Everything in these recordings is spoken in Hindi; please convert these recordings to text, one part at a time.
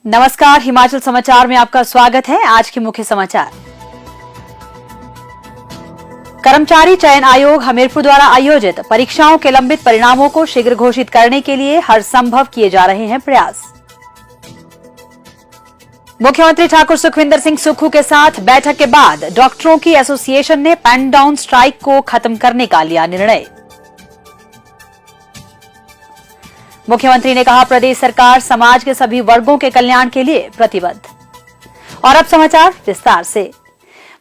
नमस्कार, हिमाचल समाचार में आपका स्वागत है। आज के मुख्य समाचार। कर्मचारी चयन आयोग हमीरपुर द्वारा आयोजित परीक्षाओं के लंबित परिणामों को शीघ्र घोषित करने के लिए हर संभव किए जा रहे हैं प्रयास। मुख्यमंत्री ठाकुर सुखविंदर सिंह सुक्खू के साथ बैठक के बाद डॉक्टरों की एसोसिएशन ने पेन डाउन स्ट्राइक को खत्म करने का लिया निर्णय। मुख्यमंत्री ने कहा, प्रदेश सरकार समाज के सभी वर्गों के कल्याण के लिए प्रतिबद्ध। और अब समाचार विस्तार से।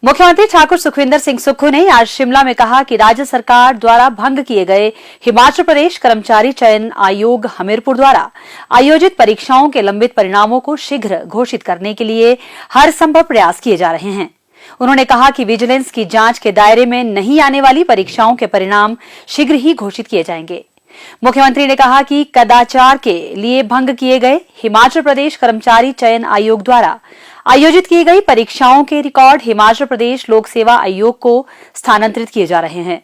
मुख्यमंत्री ठाकुर सुखविंदर सिंह सुक्खू ने आज शिमला में कहा कि राज्य सरकार द्वारा भंग किए गए हिमाचल प्रदेश कर्मचारी चयन आयोग हमीरपुर द्वारा आयोजित परीक्षाओं के लंबित परिणामों को शीघ्र घोषित करने के लिए हर संभव प्रयास किए जा रहे हैं। उन्होंने कहा कि विजिलेंस की जांच के दायरे में नहीं आने वाली परीक्षाओं के परिणाम शीघ्र ही घोषित किए जाएंगे। मुख्यमंत्री ने कहा कि कदाचार के लिए भंग किए गए हिमाचल प्रदेश कर्मचारी चयन आयोग द्वारा आयोजित की गई परीक्षाओं के रिकॉर्ड हिमाचल प्रदेश लोक सेवा आयोग को स्थानांतरित किए जा रहे हैं।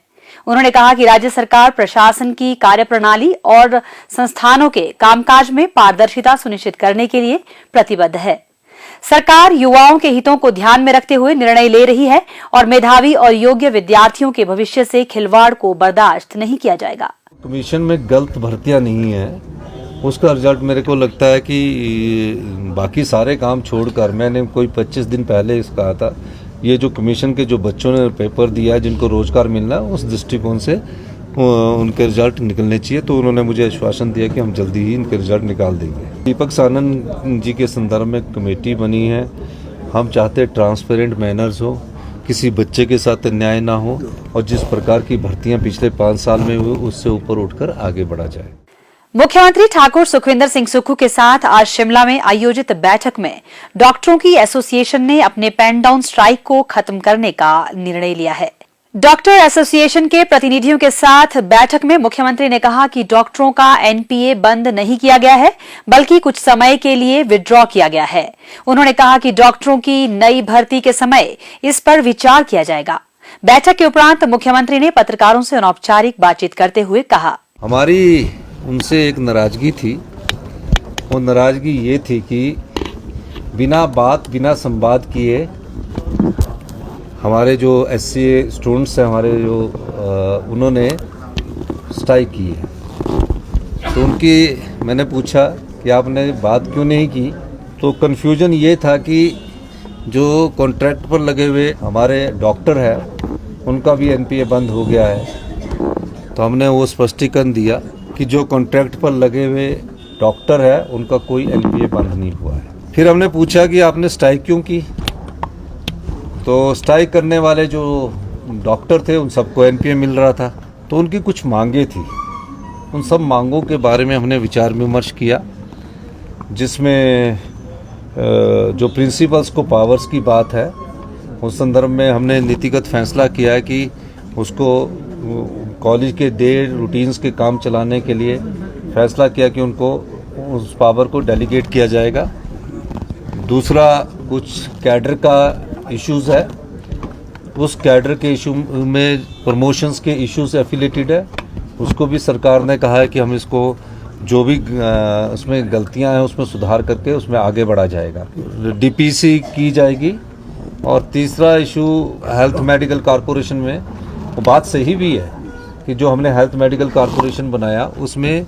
उन्होंने कहा कि राज्य सरकार प्रशासन की कार्यप्रणाली और संस्थानों के कामकाज में पारदर्शिता सुनिश्चित करने के लिए प्रतिबद्ध है। सरकार युवाओं के हितों को ध्यान में रखते हुए निर्णय ले रही है और मेधावी और योग्य विद्यार्थियों के भविष्य से खिलवाड़ को बर्दाश्त नहीं किया जाएगा। कमीशन में गलत भर्तियां नहीं है, उसका रिजल्ट मेरे को लगता है कि बाकी सारे काम छोड़कर, मैंने कोई 25 दिन पहले इस कहा था, ये जो कमीशन के जो बच्चों ने पेपर दिया है जिनको रोजगार मिलना है, उस दृष्टिकोण से उनके रिजल्ट निकलने चाहिए। तो उन्होंने मुझे आश्वासन दिया कि हम जल्दी ही इनके रिजल्ट निकाल देंगे। दीपक सानन जी के संदर्भ में कमेटी बनी है। हम चाहते ट्रांसपेरेंट मैनर्स हो, किसी बच्चे के साथ अन्याय ना हो और जिस प्रकार की भर्तियां पिछले 5 साल में हुई उससे ऊपर उठकर आगे बढ़ा जाए। मुख्यमंत्री ठाकुर सुखविंदर सिंह सुक्खू के साथ आज शिमला में आयोजित बैठक में डॉक्टरों की एसोसिएशन ने अपने पेन डाउन स्ट्राइक को खत्म करने का निर्णय लिया है। डॉक्टर एसोसिएशन के प्रतिनिधियों के साथ बैठक में मुख्यमंत्री ने कहा कि डॉक्टरों का एनपीए बंद नहीं किया गया है, बल्कि कुछ समय के लिए विड्रॉ किया गया है। उन्होंने कहा कि डॉक्टरों की नई भर्ती के समय इस पर विचार किया जाएगा। बैठक के उपरांत मुख्यमंत्री ने पत्रकारों से अनौपचारिक बातचीत करते हुए कहा, हमारी उनसे एक नाराजगी थी। वो नाराजगी ये थी कि बिना संवाद किए हमारे जो एससीए स्टूडेंट्स हैं, हमारे जो उन्होंने स्ट्राइक की है। तो उनकी मैंने पूछा कि आपने बात क्यों नहीं की, तो कन्फ्यूजन ये था कि जो कॉन्ट्रैक्ट पर लगे हुए हमारे डॉक्टर हैं उनका भी एनपीए बंद हो गया है। तो हमने वो स्पष्टीकरण दिया कि जो कॉन्ट्रैक्ट पर लगे हुए डॉक्टर है उनका कोई एनपीए बंद नहीं हुआ है। फिर हमने पूछा कि आपने स्ट्राइक क्यों की, तो स्ट्राइक करने वाले जो डॉक्टर थे उन सबको एनपीए मिल रहा था। तो उनकी कुछ मांगे थी, उन सब मांगों के बारे में हमने विचार विमर्श किया, जिसमें जो प्रिंसिपल्स को पावर्स की बात है उस संदर्भ में हमने नीतिगत फैसला किया है कि उसको कॉलेज के डे रूटीन्स के काम चलाने के लिए फैसला किया कि उनको उस पावर को डेलीगेट किया जाएगा। दूसरा, कुछ कैडर का इश्यूज़ है, उस कैडर के इशू में प्रमोशंस के इशू से एफिलेटेड है, उसको भी सरकार ने कहा है कि हम इसको जो भी उसमें गलतियां हैं उसमें सुधार करके उसमें आगे बढ़ा जाएगा, डीपीसी की जाएगी। और तीसरा इशू हेल्थ मेडिकल कॉरपोरेशन में, वो बात सही भी है कि जो हमने हेल्थ मेडिकल कॉरपोरेशन बनाया उसमें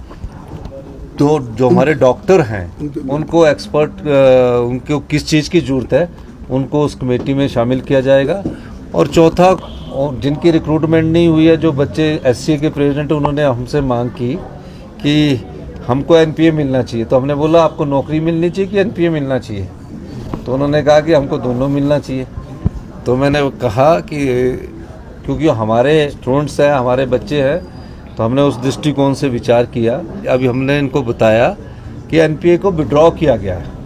तो जो हमारे डॉक्टर हैं उनको एक्सपर्ट, उनको किस चीज़ की ज़रूरत है उनको उस कमेटी में शामिल किया जाएगा। और चौथा, जिनकी रिक्रूटमेंट नहीं हुई है, जो बच्चे एससी के प्रेसिडेंट, उन्होंने हमसे मांग की कि हमको एनपीए मिलना चाहिए। तो हमने बोला आपको नौकरी मिलनी चाहिए कि एनपीए मिलना चाहिए, तो उन्होंने कहा कि हमको दोनों मिलना चाहिए। तो मैंने कहा कि क्योंकि हमारे स्टूडेंट्स हैं, हमारे बच्चे हैं, तो हमने उस दृष्टिकोण से विचार किया। अभी हमने इनको बताया कि एनपीए को विड्रॉ किया गया है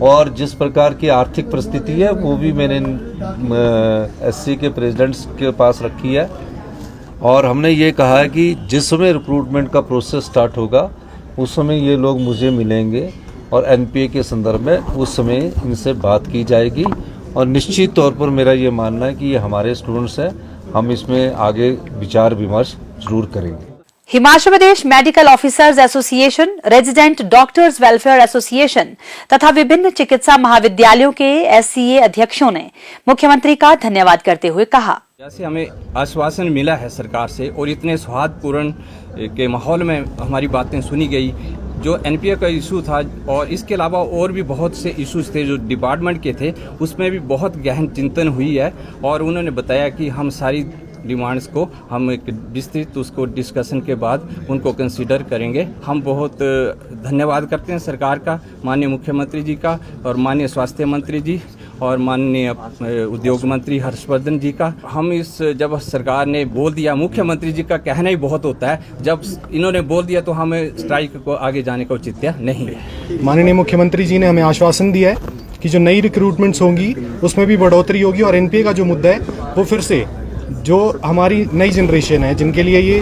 और जिस प्रकार की आर्थिक परिस्थिति है वो भी मैंने एससी के प्रेसिडेंट्स के पास रखी है। और हमने ये कहा है कि जिस समय रिक्रूटमेंट का प्रोसेस स्टार्ट होगा उस समय ये लोग मुझे मिलेंगे और एनपीए के संदर्भ में उस समय इनसे बात की जाएगी। और निश्चित तौर पर मेरा ये मानना है कि ये हमारे स्टूडेंट्स हैं, हम इसमें आगे विचार विमर्श जरूर करेंगे। Himachal Pradesh medical officers association, resident doctors welfare association तथा विभिन्न चिकित्सा महाविद्यालयों के एससीए अध्यक्षों ने मुख्यमंत्री का धन्यवाद करते हुए कहा, जैसे हमें आश्वासन मिला है सरकार से और इतने सौहार्दपूर्ण के माहौल में हमारी बातें सुनी गई, जो एनपीए का इशू था और इसके अलावा और भी बहुत से इश्यूज थे जो डिपार्टमेंट के थे, उसमें भी बहुत गहन चिंतन हुई है और उन्होंने बताया कि हम सारी डिमांड्स को हम एक विस्तृत उसको डिस्कशन के बाद उनको कंसीडर करेंगे। हम बहुत धन्यवाद करते हैं सरकार का, माननीय मुख्यमंत्री जी का और माननीय स्वास्थ्य मंत्री जी और माननीय उद्योग मंत्री हर्षवर्धन जी का। हम इस जब सरकार ने बोल दिया, मुख्यमंत्री जी का कहना ही बहुत होता है, जब इन्होंने बोल दिया तो हमें स्ट्राइक को आगे जाने का औचित्य नहीं है। माननीय मुख्यमंत्री जी ने हमें आश्वासन दिया है कि जो नई रिक्रूटमेंट्स होंगी उसमें भी बढ़ोतरी होगी और एनपीए का जो मुद्दा है वो फिर से जो हमारी नई जनरेशन है जिनके लिए ये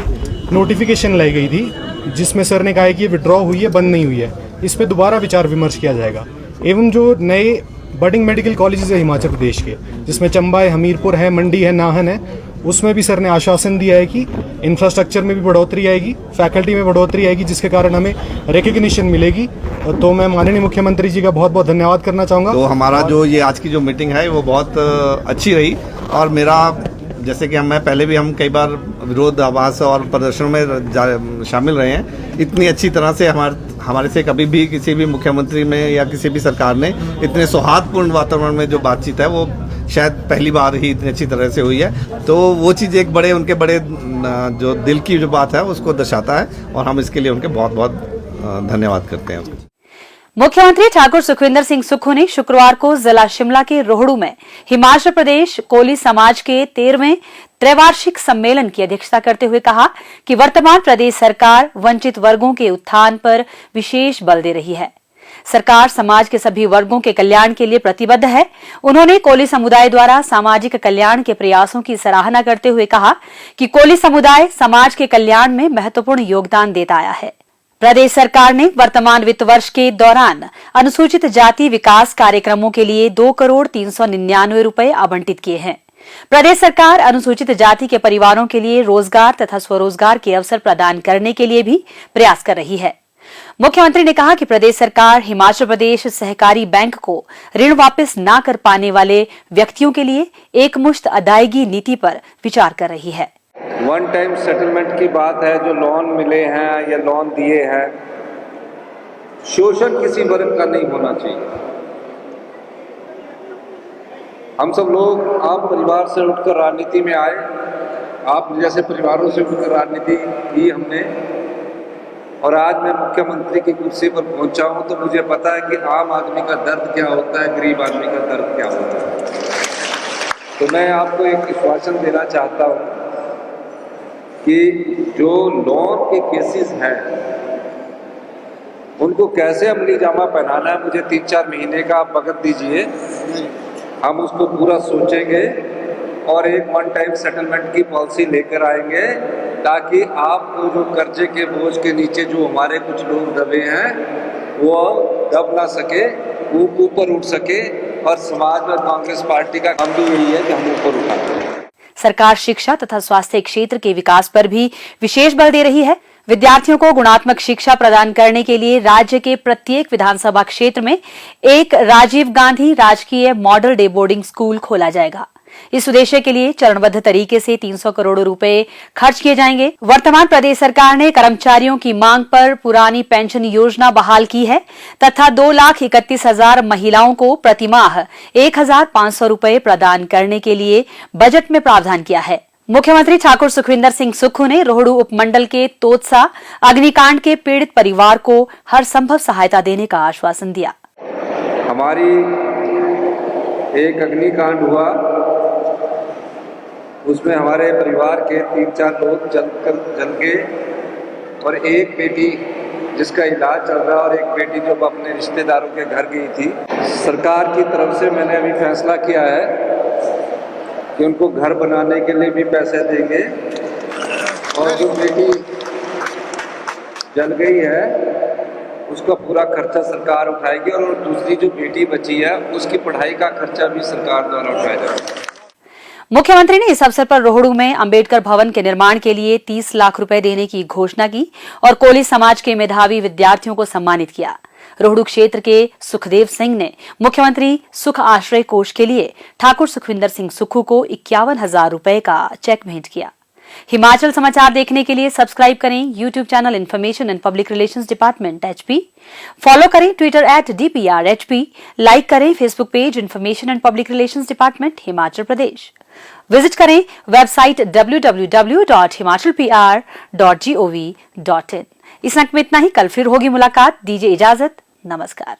नोटिफिकेशन लाई गई थी, जिसमें सर ने कहा है कि ये विड्रॉ हुई है, बंद नहीं हुई है, इस पे दोबारा विचार विमर्श किया जाएगा। एवं जो नए बडिंग मेडिकल कॉलेजेस है हिमाचल प्रदेश के, जिसमें चंबा है, हमीरपुर है, मंडी है, नाहन है, उसमें भी सर ने आश्वासन दिया है कि इंफ्रास्ट्रक्चर में भी बढ़ोतरी आएगी, फैकल्टी में बढ़ोतरी आएगी, जिसके कारण हमें रिकग्निशन मिलेगी। तो मैं माननीय मुख्यमंत्री जी का बहुत बहुत धन्यवाद करना चाहूँगा। तो हमारा जो ये आज की जो मीटिंग है वो बहुत अच्छी रही और मेरा जैसे कि हम कई बार विरोध आवास और प्रदर्शनों में शामिल रहे हैं, इतनी अच्छी तरह से हमारे से कभी भी किसी भी मुख्यमंत्री में या किसी भी सरकार ने इतने सौहार्दपूर्ण वातावरण में जो बातचीत है वो शायद पहली बार ही इतनी अच्छी तरह से हुई है। तो वो चीज़ एक उनके बड़े जो दिल की जो बात है उसको दर्शाता है और हम इसके लिए उनके बहुत बहुत धन्यवाद करते हैं। मुख्यमंत्री ठाकुर सुखविंदर सिंह सुक्खू ने शुक्रवार को जिला शिमला के रोहड़ू में हिमाचल प्रदेश कोली समाज के 13वें त्रैवार्षिक सम्मेलन की अध्यक्षता करते हुए कहा कि वर्तमान प्रदेश सरकार वंचित वर्गों के उत्थान पर विशेष बल दे रही है। सरकार समाज के सभी वर्गों के कल्याण के लिए प्रतिबद्ध है। उन्होंने कोली समुदाय द्वारा सामाजिक कल्याण के प्रयासों की सराहना करते हुए कहा कि कोली समुदाय समाज के कल्याण में महत्वपूर्ण योगदान देता आया है। प्रदेश सरकार ने वर्तमान वित्त वर्ष के दौरान अनुसूचित जाति विकास कार्यक्रमों के लिए 2,399 रुपए आवंटित किए हैं। प्रदेश सरकार अनुसूचित जाति के परिवारों के लिए रोजगार तथा स्वरोजगार के अवसर प्रदान करने के लिए भी प्रयास कर रही है। मुख्यमंत्री ने कहा कि प्रदेश सरकार हिमाचल प्रदेश सहकारी बैंक को ऋण वापस न कर पाने वाले व्यक्तियों के लिए एकमुश्त अदायगी नीति पर विचार कर रही है। वन टाइम सेटलमेंट की बात है, जो लोन मिले हैं या लोन दिए हैं, शोषण किसी वर्ग का नहीं होना चाहिए। हम सब लोग आप परिवार से उठकर राजनीति में आए, आप जैसे परिवारों से उठकर राजनीति की हमने, और आज मैं मुख्यमंत्री की कुर्सी पर पहुंचा हूं तो मुझे पता है कि आम आदमी का दर्द क्या होता है, गरीब आदमी का दर्द क्या होता है। तो मैं आपको एक आश्वासन देना चाहता हूं कि जो लोन के केसेस हैं उनको कैसे अमली जामा पहनाना है, मुझे 3-4 महीने का आप वक्त दीजिए, हम उसको पूरा सोचेंगे और एक वन टाइम सेटलमेंट की पॉलिसी लेकर आएंगे ताकि आपको जो कर्जे के बोझ के नीचे जो हमारे कुछ लोग दबे हैं वो दब ना सके, वो ऊपर उठ सके। और समाज और कांग्रेस पार्टी का काम भी यही है कि हम ऊपर उठाते हैं। सरकार शिक्षा तथा स्वास्थ्य क्षेत्र के विकास पर भी विशेष बल दे रही है। विद्यार्थियों को गुणात्मक शिक्षा प्रदान करने के लिए राज्य के प्रत्येक विधानसभा क्षेत्र में एक राजीव गांधी राजकीय मॉडल डे बोर्डिंग स्कूल खोला जाएगा। इस उद्देश्य के लिए चरणबद्ध तरीके से 300 करोड़ रुपए खर्च किए जाएंगे। वर्तमान प्रदेश सरकार ने कर्मचारियों की मांग पर पुरानी पेंशन योजना बहाल की है तथा 2,31,000 महिलाओं को प्रतिमाह 1,500 रुपए प्रदान करने के लिए बजट में प्रावधान किया है। मुख्यमंत्री ठाकुर सुखविंदर सिंह सुक्खू ने रोहड़ू उपमंडल के तोतसा अग्निकांड के पीड़ित परिवार को हर संभव सहायता देने का आश्वासन दिया। हमारी एक अग्निकांड हुआ, उसमें हमारे परिवार के 3-4 लोग जल गए और एक बेटी जिसका इलाज चल रहा और एक बेटी जो अपने रिश्तेदारों के घर गई थी। सरकार की तरफ से मैंने अभी फैसला किया है कि उनको घर बनाने के लिए भी पैसे देंगे और जो बेटी जल गई है उसका पूरा खर्चा सरकार उठाएगी और दूसरी जो बेटी बची है उसकी पढ़ाई का खर्चा भी सरकार द्वारा उठाया जाएगा। मुख्यमंत्री ने इस अवसर पर रोहड़ू में अंबेडकर भवन के निर्माण के लिए 30 लाख रुपए देने की घोषणा की और कोली समाज के मेधावी विद्यार्थियों को सम्मानित किया। रोहड़ू क्षेत्र के सुखदेव सिंह ने मुख्यमंत्री सुख आश्रय कोष के लिए ठाकुर सुखविंदर सिंह सुक्खू को 51,000 रुपए का चेक भेंट किया। हिमाचल समाचार देखने के लिए सब्सक्राइब करें YouTube channel information and public relations department HP, follow करें ट्विटर @DPRHP, लाइक करें Facebook page information and public relations department Himachal Pradesh, visit करें वेबसाइट www.himachalpr.gov.in। इस अंक में इतना ही। कल फिर होगी मुलाकात। दीजिए इजाजत। नमस्कार।